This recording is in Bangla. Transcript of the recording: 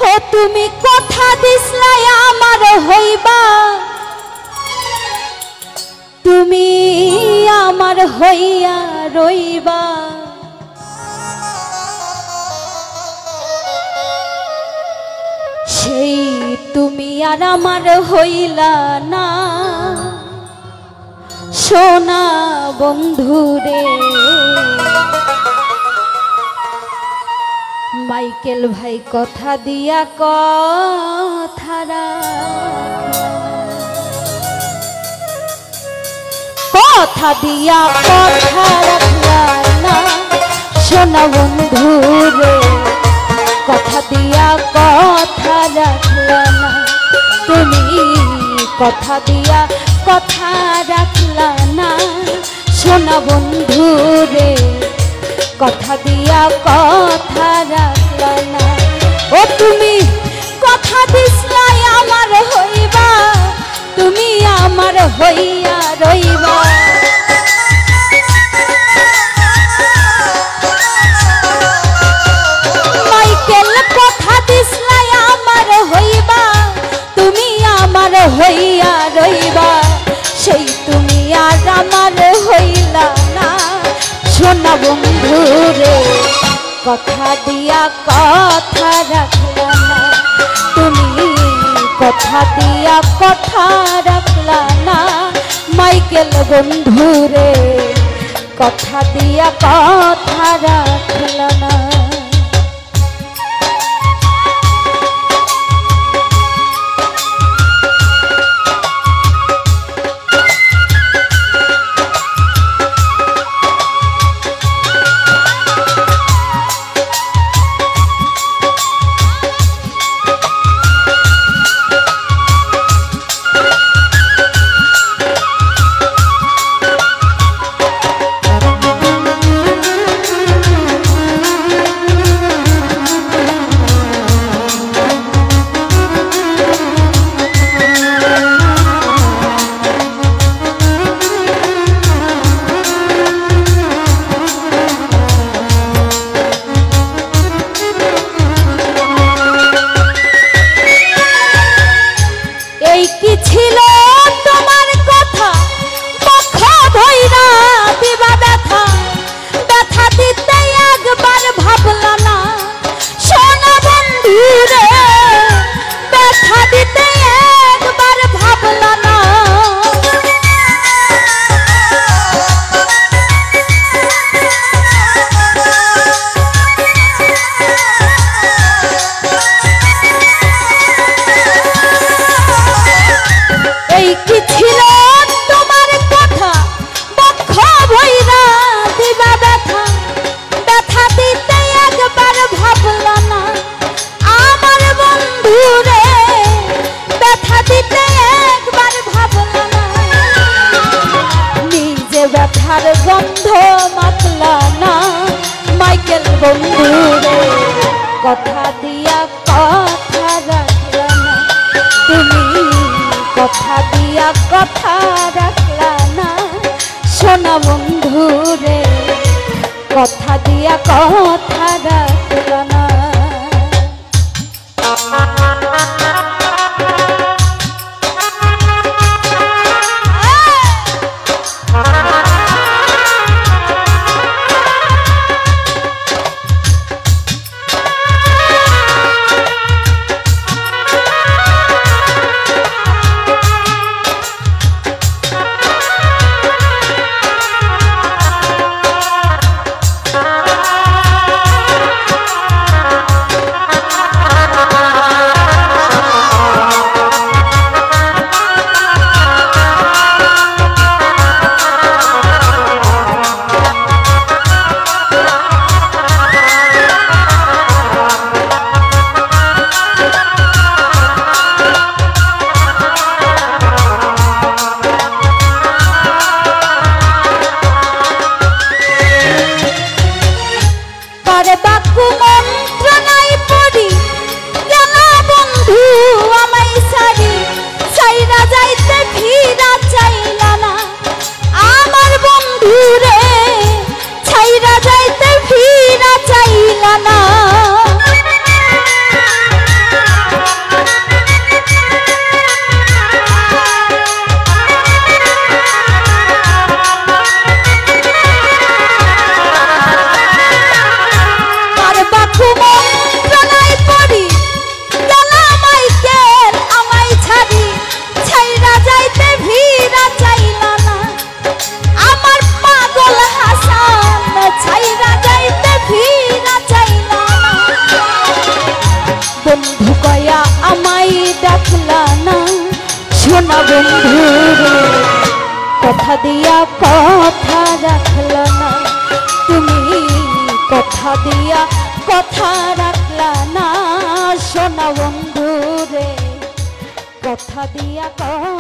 ও তুমি কথা দিছলাই আমার হইবা, তুমি আমার হইয়া রইবা। সেই তুমি আর আমার হইলা না সোনা বন্ধুরে। মাইকেল ভাই কথা দিয়া কথা কথা দিয়া কথা রাখলা না সোনা বন্ধুরে। কথা দিয়া কথা রাখলা না তুমি, কথা দিয়া কথা রাখলা না সোনা বন্ধুরে। কথা দিয়া কথা রাখলা না। ও তুমি কথা দিছলাই আমার হইবা, তুমি আমার হইয়া রইবা। মাইকেল কথা দিছলাই আমার হইবা, তুমি আমার হইয়া রইবা। সেই তুমি আর আমার হইলা না সোনা বন্ধুরে। কথা দিয়া কথা রাখলা না তুমি, কথা দিয়া কথা রাখলা না মাইকেল বন্ধুরে। কথা দিয়া কথা রাখলা না। ব্যথার গন্ধ মাখলা না মাইকেল বন্ধুরে। কথা দিয়া কথা রাখলা না তুমি, কথা দিয়া কথা রাখলা না সোনা বন্ধুরে। কথা দিয়া কথা রাখলা না। বন্ধু রে কথা দিয়া কথা রাখলা না তুমি কথা দিয়া কথা রাখলা না সোনা বন্ধু রে কথা দিয়া কথা